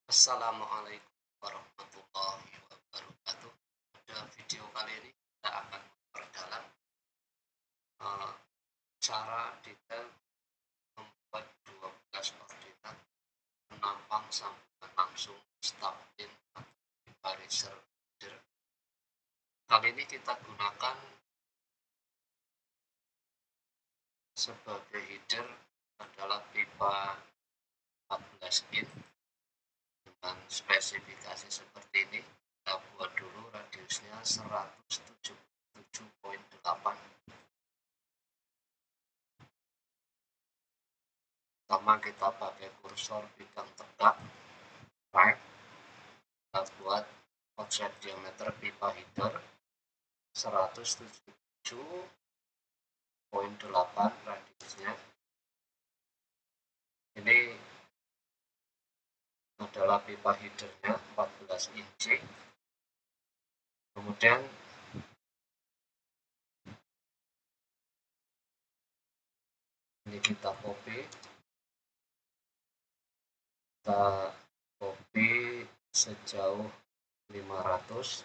Assalamualaikum warahmatullahi wabarakatuh. Pada video kali ini kita akan memperdalam uh, cara detail membuat 12 koordinat penampang sambungan langsung stabilin atau pariser header. Kali ini kita gunakan sebagai header adalah pipa 14 in dengan spesifikasi seperti ini. Kita buat dulu radiusnya 177.8. Pertama kita pakai kursor bidang tegak right, kita buat offset diameter pipa header 177.8 radiusnya. Ini adalah pipa headernya 14 inci. Kemudian ini kita copy sejauh 500.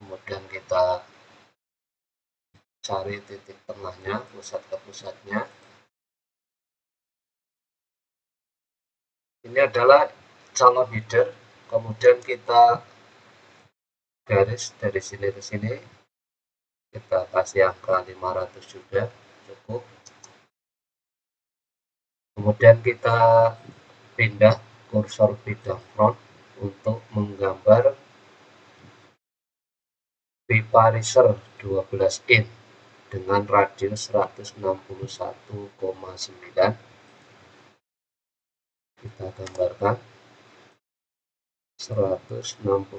Kemudian kita cari titik tengahnya, pusat ke pusatnya. Ini adalah calon header. Kemudian kita garis dari sini ke sini, kita kasih angka 500 juga cukup. Kemudian kita pindah kursor bidang front untuk menggambar pipa riser 12 in dengan radius 161,9. Kita gambarkan 161,9.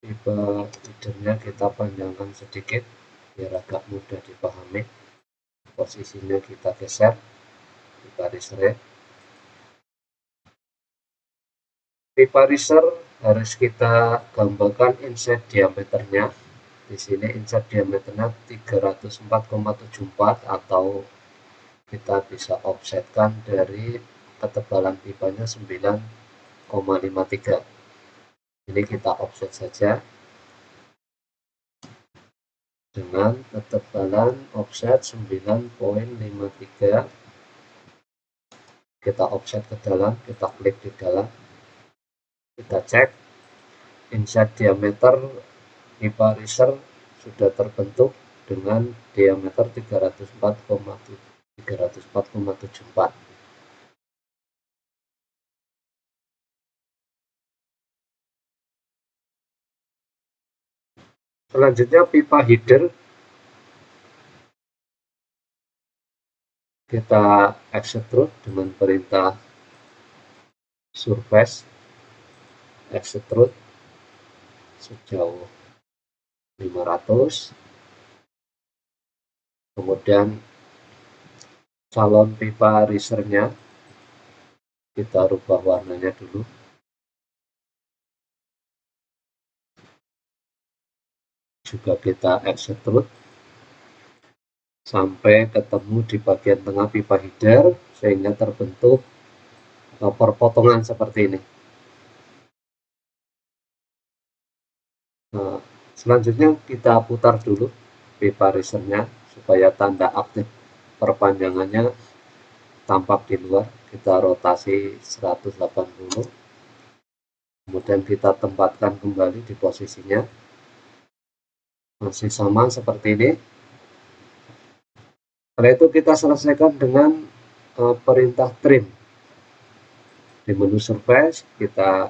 Pipa headernya kita panjangkan sedikit biar agak mudah dipahami. Posisinya kita geser pipa risernya. Pipa riser harus kita gambarkan inside diameternya. Di sini inside diameternya 304,74 atau kita bisa offsetkan dari ketebalan pipanya 9,53. Ini kita offset saja dengan ketebalan offset 9,53. Kita offset ke dalam, kita klik di dalam, kita cek inside diameter pipa riser sudah terbentuk dengan diameter 304,74. Selanjutnya pipa header kita extrude dengan perintah surface extrude sejauh 500. Kemudian calon pipa risernya kita rubah warnanya dulu. Juga kita extrude sampai ketemu di bagian tengah pipa header sehingga terbentuk perpotongan seperti ini. Nah, selanjutnya kita putar dulu pipa risernya supaya tanda aktif perpanjangannya tampak di luar. Kita rotasi 180. Kemudian kita tempatkan kembali di posisinya. Masih sama seperti ini. Setelah itu kita selesaikan dengan perintah trim. Di menu surface kita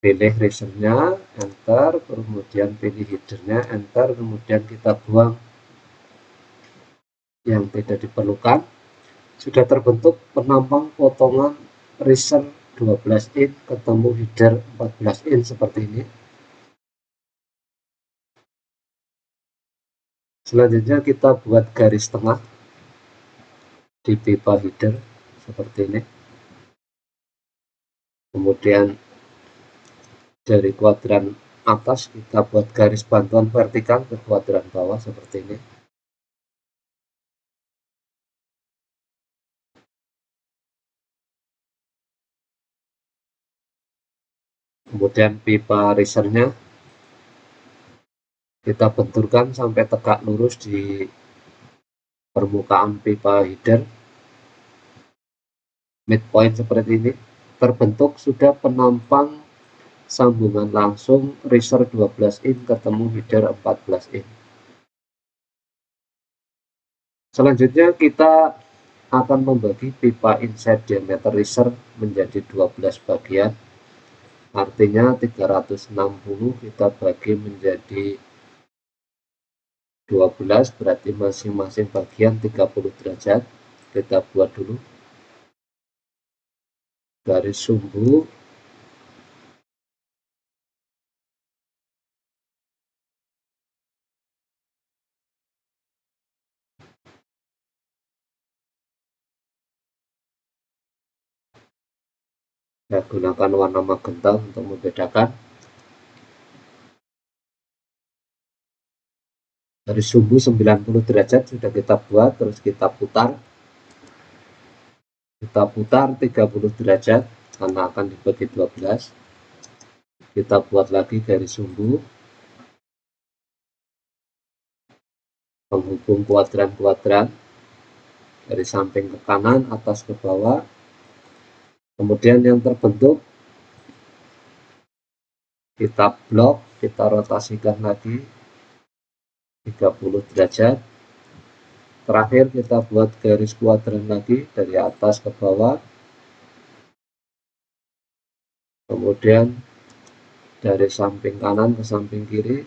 pilih risernya, enter, kemudian pilih headernya, enter, kemudian kita buang yang tidak diperlukan. Sudah terbentuk penampang potongan riser 12 in ketemu header 14 in seperti ini. Selanjutnya kita buat garis tengah di pipa header seperti ini. Kemudian dari kuadran atas kita buat garis bantuan vertikal ke kuadran bawah seperti ini. Kemudian pipa risernya kita benturkan sampai tegak lurus di permukaan pipa header. Midpoint seperti ini. Terbentuk sudah penampang sambungan langsung riser 12 in ketemu header 14 in. Selanjutnya kita akan membagi pipa inside diameter riser menjadi 12 bagian. Artinya 360 kita bagi menjadi 12, berarti masing-masing bagian 30 derajat. Kita buat dulu garis sumbu. Saya gunakan warna magenta untuk membedakan. Garis sumbu 90 derajat sudah kita buat, terus kita putar. Kita putar 30 derajat karena akan dibagi 12. Kita buat lagi garis sumbu penghubung kuadran-kuadran dari samping ke kanan, atas ke bawah. Kemudian yang terbentuk kita blok, kita rotasikan lagi 30 derajat. Terakhir kita buat garis kuadran lagi dari atas ke bawah. Kemudian dari samping kanan ke samping kiri.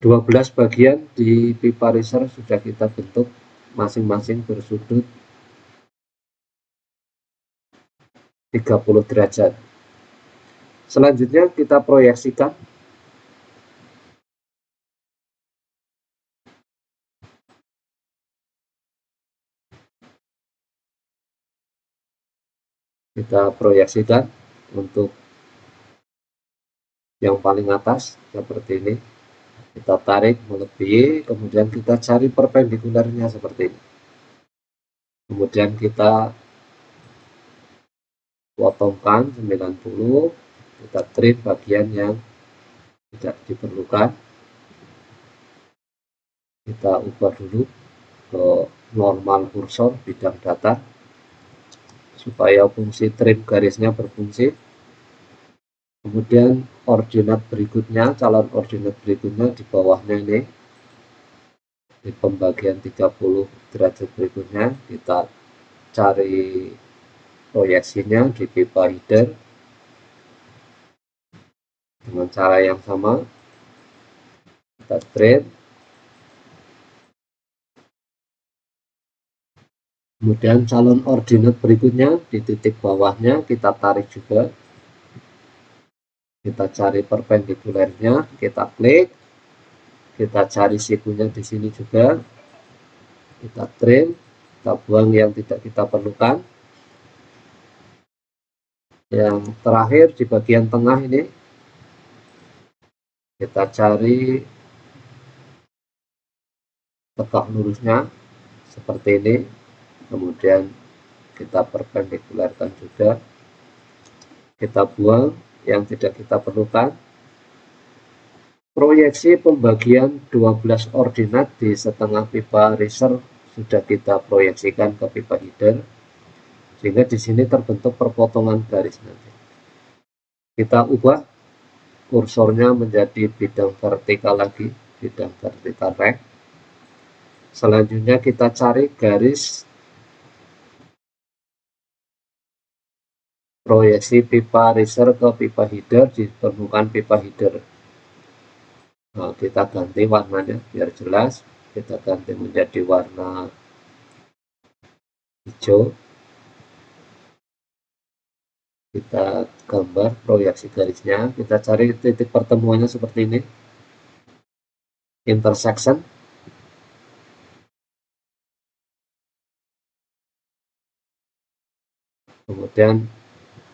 12 bagian di pipa riser sudah kita bentuk, masing-masing bersudut 30 derajat. Selanjutnya kita proyeksikan. Kita proyeksikan untuk yang paling atas seperti ini. Kita tarik melebihi, kemudian kita cari perpendikulernya seperti ini. Kemudian kita potongkan 90, kita trim bagian yang tidak diperlukan. Kita ubah dulu ke normal kursor bidang datar supaya fungsi trim garisnya berfungsi. Kemudian ordinat berikutnya, calon ordinat berikutnya di bawahnya ini, di pembagian 30 derajat berikutnya kita cari proyeksinya di pipa header dengan cara yang sama. Kita trim. Kemudian calon ordinat berikutnya di titik bawahnya kita tarik juga. Kita cari perpendikulernya, kita klik. Kita cari sikunya di sini juga. Kita trim, kita buang yang tidak kita perlukan. Yang terakhir di bagian tengah ini kita cari tegak lurusnya seperti ini. Kemudian kita perpendikulerkan juga. Kita buang yang tidak kita perlukan. Proyeksi pembagian 12 ordinat di setengah pipa riser sudah kita proyeksikan ke pipa header, sehingga di sini terbentuk perpotongan garis nanti. Kita ubah kursornya menjadi bidang vertikal lagi, bidang vertikal rect. Selanjutnya kita cari garis proyeksi pipa riser ke pipa header di permukaan pipa header. Nah, kita ganti warnanya biar jelas. Kita ganti menjadi warna hijau. Kita gambar proyeksi garisnya. Kita cari titik pertemuannya seperti ini. Intersection. Kemudian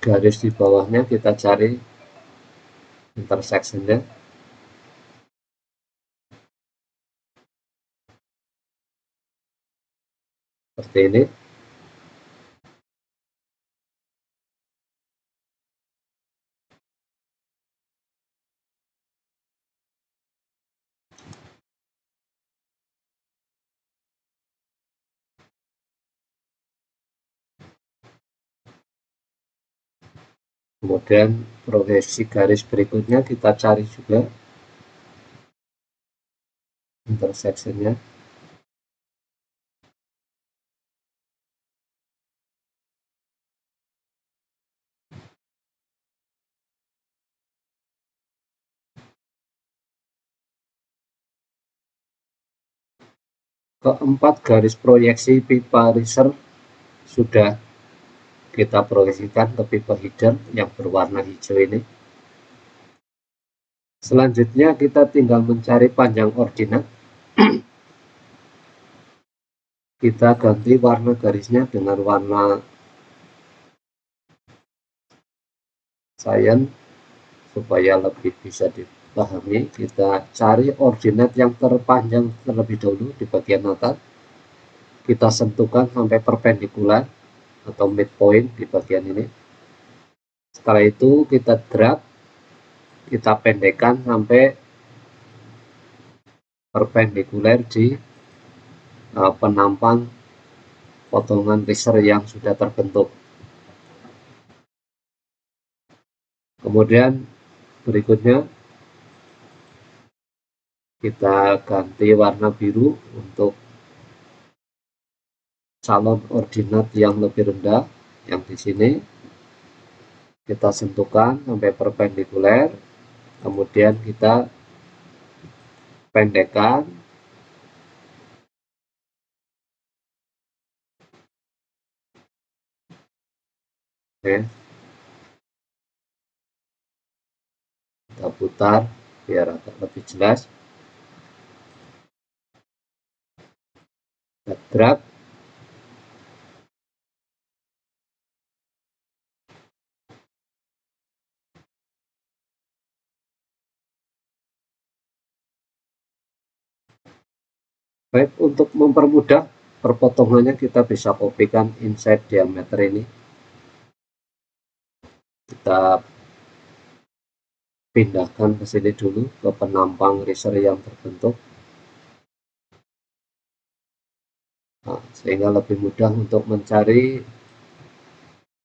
garis di bawahnya kita cari intersection-nya. Seperti ini. Kemudian progresi garis berikutnya kita cari juga intersection-nya. Keempat garis proyeksi pipa riser sudah kita proyeksikan ke pipa header yang berwarna hijau ini. Selanjutnya kita tinggal mencari panjang ordinat. Kita ganti warna garisnya dengan warna cyan supaya lebih bisa dipahami. Kita cari ordinat yang terpanjang terlebih dahulu di bagian atas. Kita sentuhkan sampai perpendikular atau midpoint di bagian ini. Setelah itu kita drag, kita pendekkan sampai perpendikular di penampang potongan riser yang sudah terbentuk. Kemudian berikutnya kita ganti warna biru untuk calon ordinat yang lebih rendah, yang di sini kita sentuhkan sampai perpendikular, kemudian kita pendekkan. Oke. Kita putar biar agak lebih jelas. Kita drag. Baik, untuk mempermudah perpotongannya kita bisa kopikan inside diameter ini. Kita pindahkan ke sini dulu ke penampang riser yang terbentuk. Nah, sehingga lebih mudah untuk mencari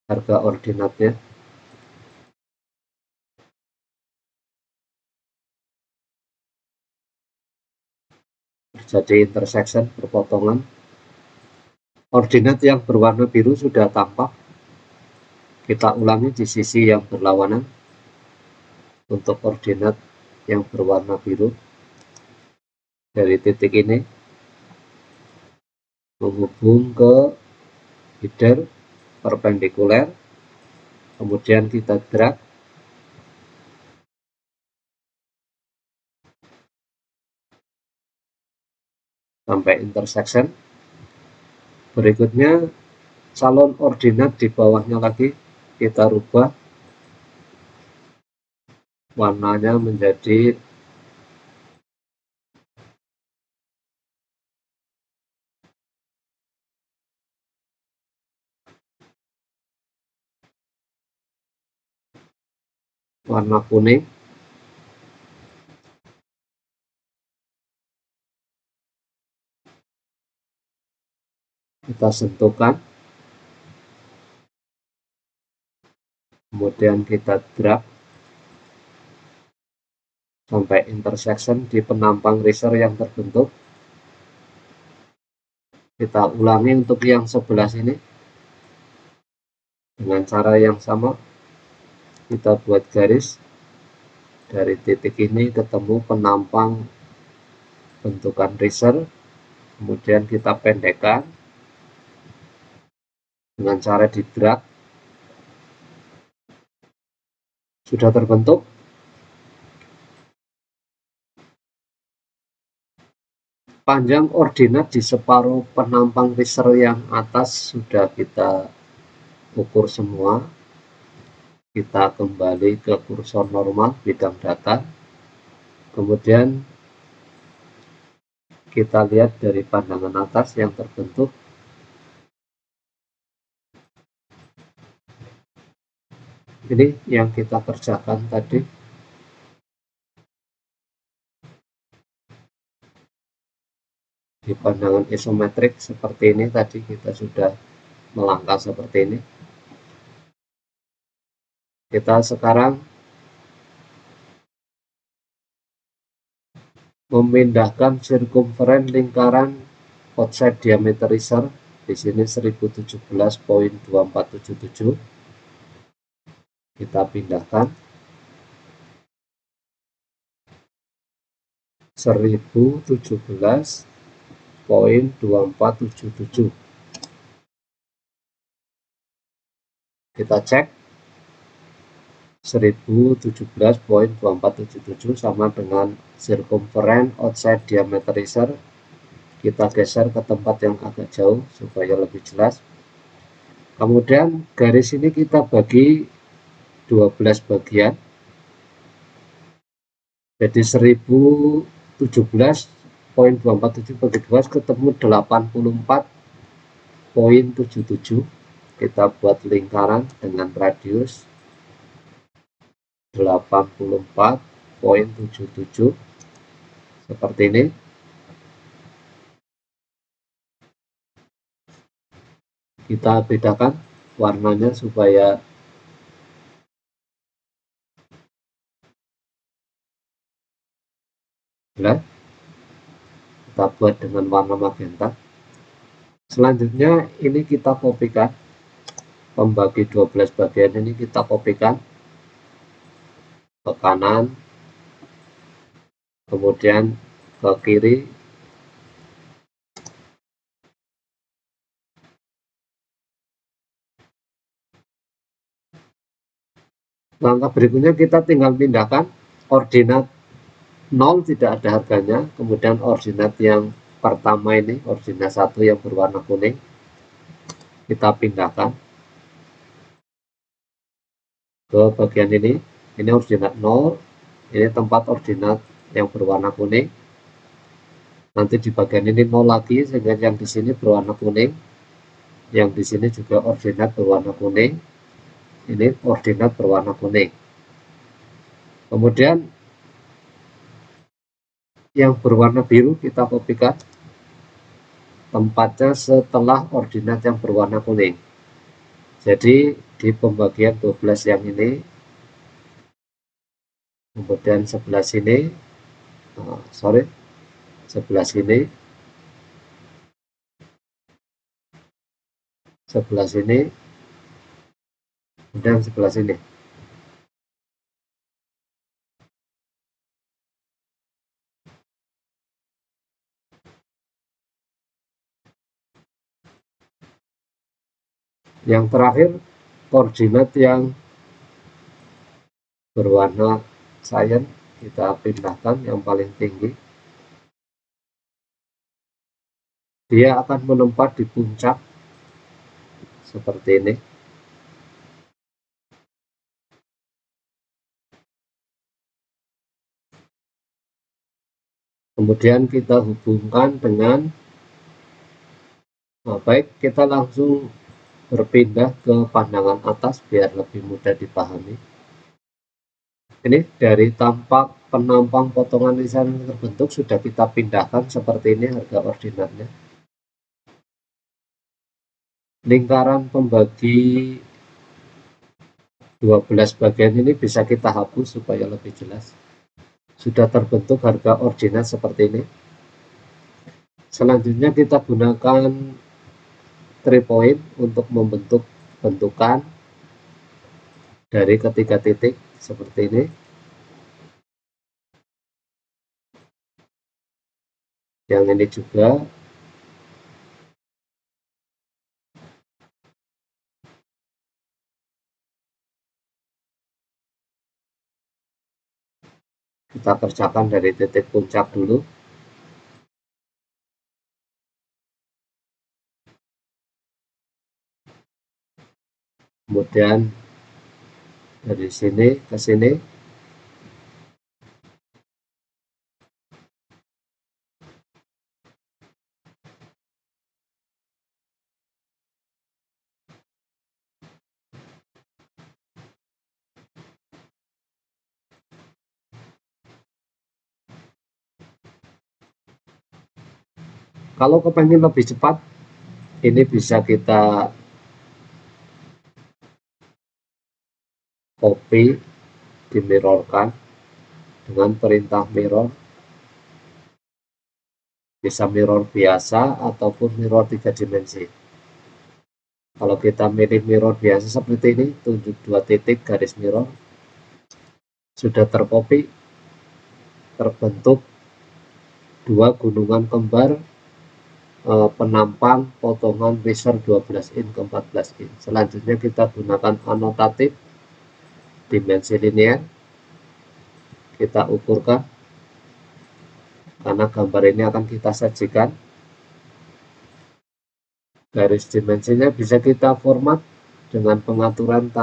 harga ordinatnya. Terjadi intersection, perpotongan. Ordinat yang berwarna biru sudah tampak. Kita ulangi di sisi yang berlawanan. Untuk ordinat yang berwarna biru dari titik ini menghubung ke header perpendikular, kemudian kita drag sampai intersection. Berikutnya calon ordinat di bawahnya lagi kita rubah warnanya menjadi warna kuning. Kita sentuhkan, kemudian kita drag sampai intersection di penampang riser yang terbentuk. Kita ulangi untuk yang sebelah sini dengan cara yang sama. Kita buat garis dari titik ini ketemu penampang bentukan riser, kemudian kita pendekkan dengan cara di drag. Sudah terbentuk. Panjang ordinat di separuh penampang riser yang atas sudah kita ukur semua. kita kembali ke kursor normal bidang data, kemudian kita lihat dari pandangan atas yang terbentuk. Ini yang kita kerjakan tadi. Di pandangan isometrik seperti ini tadi kita sudah melangkah seperti ini. Kita sekarang memindahkan sirkumferen lingkaran outside diameterizer di sini 1017.2477. Kita pindahkan 1017.2477. Kita cek 1017.2477 sama dengan sirkumferen outside diameterizer. Kita geser ke tempat yang agak jauh supaya lebih jelas. Kemudian garis ini kita bagi 12 bagian. Jadi 1017.247 bagi 12 ketemu 84.77. Kita buat lingkaran dengan radius 84.77 seperti ini. Kita bedakan warnanya supaya jelas. Kita buat dengan warna magenta. Selanjutnya ini kita kopikan, pembagi 12 bagian ini kita kopikan ke kanan, kemudian ke kiri, langkah berikutnya kita tinggal pindahkan ordinat 0 tidak ada harganya, kemudian ordinat yang pertama ini, ordinat 1 yang berwarna kuning, kita pindahkan ke bagian ini ordinat 0, ini tempat ordinat yang berwarna kuning, nanti di bagian ini 0 lagi, sehingga yang di sini berwarna kuning, yang di sini juga ordinat berwarna kuning, ini ordinat berwarna kuning. Kemudian yang berwarna biru kita kopikan tempatnya setelah ordinat yang berwarna kuning. Jadi di pembagian 12 yang ini, kemudian sebelah sini, sebelah sini, sebelah sini, dan sebelah sini. Yang terakhir, koordinat yang berwarna cyan kita pindahkan yang paling tinggi. Dia akan menempat di puncak seperti ini. Kemudian kita hubungkan dengan baik, kita langsung berpindah ke pandangan atas biar lebih mudah dipahami. Ini dari tampak penampang potongan lisan yang terbentuk sudah kita pindahkan seperti ini harga ordinatnya. Lingkaran pembagi 12 bagian ini bisa kita hapus supaya lebih jelas. Sudah terbentuk harga ordinat seperti ini. Selanjutnya kita gunakan 3 point untuk membentuk bentukan dari ketiga titik seperti ini. Yang ini juga. Kita kerjakan dari titik puncak dulu. Kemudian dari sini ke sini. Kalau kepengen lebih cepat, ini bisa kita copy, dimirrorkan dengan perintah mirror. Bisa mirror biasa ataupun mirror 3 dimensi. Kalau kita milih mirror biasa seperti ini, tunjuk 2 titik garis mirror, sudah tercopy, terbentuk 2 gunungan kembar penampang potongan laser 12 in ke 14 in. Selanjutnya kita gunakan anotatif dimensi linear, kita ukurkan karena gambar ini akan kita sajikan. Garis dimensinya bisa kita format dengan pengaturan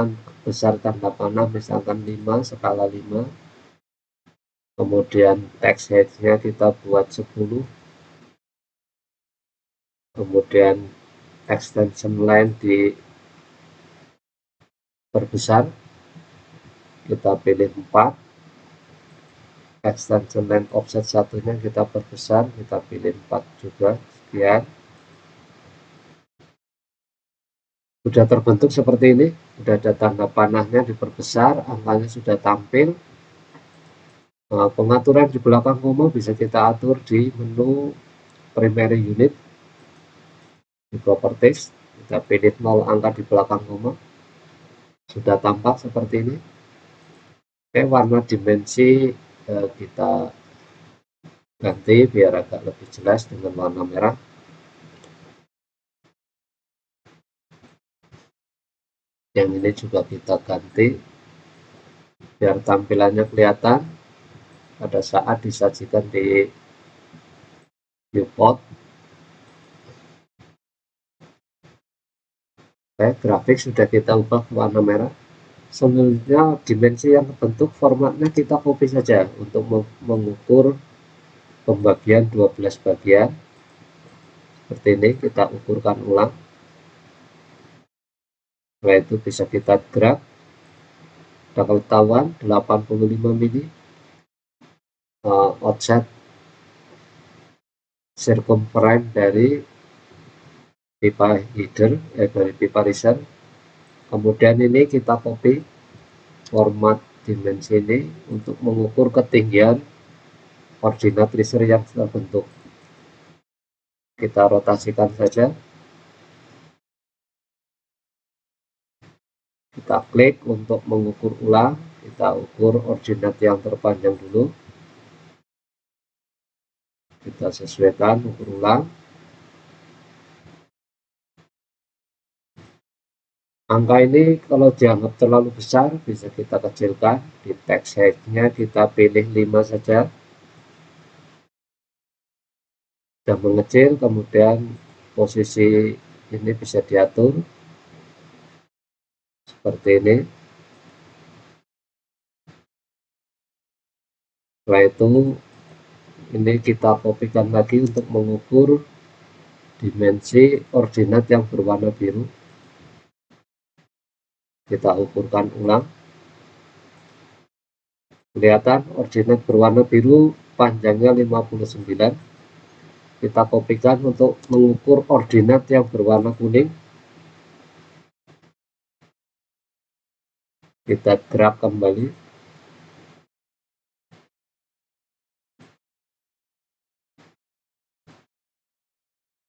besar tanda panah, misalkan 5 skala 5. Kemudian text height-nya kita buat 10. Kemudian extension line diperbesar, kita pilih 4. Extension line offset satunya kita perbesar, kita pilih 4 juga. Sekian. Sudah terbentuk seperti ini, sudah ada tanda panahnya diperbesar, angkanya sudah tampil. Nah, pengaturan di belakang koma bisa kita atur di menu primary unit, di properties, kita pilih 0 angka di belakang koma, sudah tampak seperti ini. Oke, warna dimensi kita ganti biar agak lebih jelas dengan warna merah. Yang ini juga kita ganti biar tampilannya kelihatan pada saat disajikan di viewport. Oke, grafik sudah kita ubah ke warna merah. Sebenarnya dimensi yang terbentuk formatnya kita copy saja untuk mengukur pembagian 12 bagian. Seperti ini kita ukurkan ulang. Setelah itu bisa kita drag, sudah ketahuan 85 mili offset circumference dari pipa header, dari pipa riser. Kemudian ini kita copy format dimensi ini untuk mengukur ketinggian koordinat riser yang terbentuk. Kita rotasikan saja. Kita klik untuk mengukur ulang. Kita ukur ordinat yang terpanjang dulu. Kita sesuaikan, ukur ulang. Angka ini kalau dianggap terlalu besar bisa kita kecilkan. Di text height-nya kita pilih 5 saja. Sudah mengecil, kemudian posisi ini bisa diatur seperti ini. Setelah itu ini kita kopikan lagi untuk mengukur dimensi ordinat yang berwarna biru. Kita ukurkan ulang. Kelihatan ordinat berwarna biru panjangnya 59. Kita kopikan untuk mengukur ordinat yang berwarna kuning. Kita drag kembali.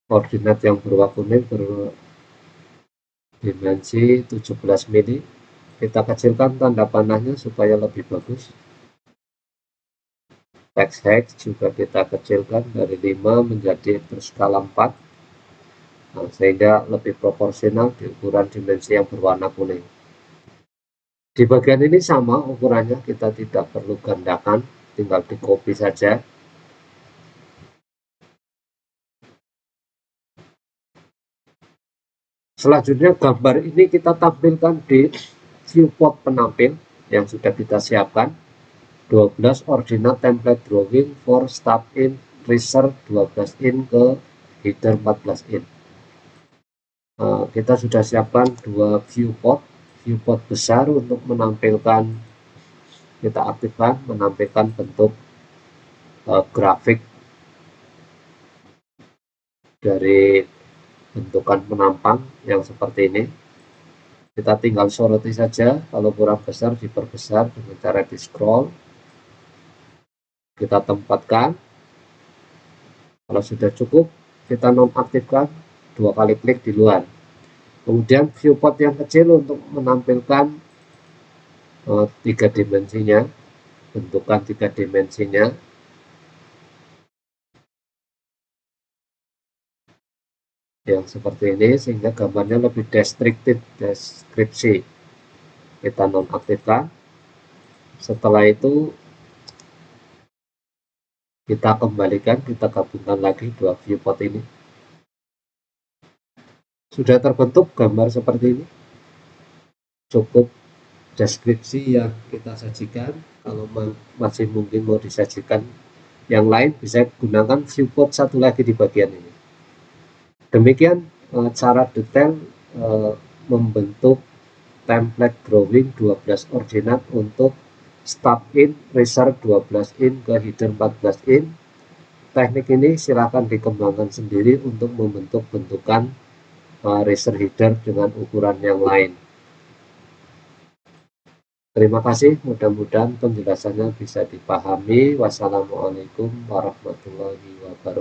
Koordinat yang berwarna kuning berdimensi 17 mili. Kita kecilkan tanda panahnya supaya lebih bagus. Text height juga kita kecilkan dari 5 menjadi berskala 4. Nah, sehingga lebih proporsional di ukuran dimensi yang berwarna kuning. Di bagian ini sama ukurannya, kita tidak perlu gandakan, tinggal di copy saja. Selanjutnya gambar ini kita tampilkan di viewport penampil yang sudah kita siapkan, 12 ordinate template drawing for stub in, riser 12 in ke header 14 in. Kita sudah siapkan dua viewport besar untuk menampilkan, kita aktifkan menampilkan bentuk grafik dari bentukan penampang yang seperti ini. Kita tinggal soroti saja, kalau kurang besar diperbesar dengan cara di scroll, kita tempatkan. Kalau sudah cukup, kita nonaktifkan, 2 kali klik di luar. Kemudian viewport yang kecil untuk menampilkan 3 dimensinya, bentukan 3 dimensinya. Yang seperti ini, sehingga gambarnya lebih deskripsi. Kita nonaktifkan. Setelah itu kita kembalikan, kita gabungkan lagi dua viewport ini. Sudah terbentuk gambar seperti ini. Cukup deskripsi yang kita sajikan. Kalau masih mungkin mau disajikan yang lain, bisa gunakan viewport satu lagi di bagian ini. Demikian cara detail membentuk template drawing 12 ordinate untuk stub in, riser 12 in ke header 14 in. Teknik ini silakan dikembangkan sendiri untuk membentuk bentukan riser header dengan ukuran yang lain. Terima kasih, mudah-mudahan penjelasannya bisa dipahami. Wassalamualaikum warahmatullahi wabarakatuh.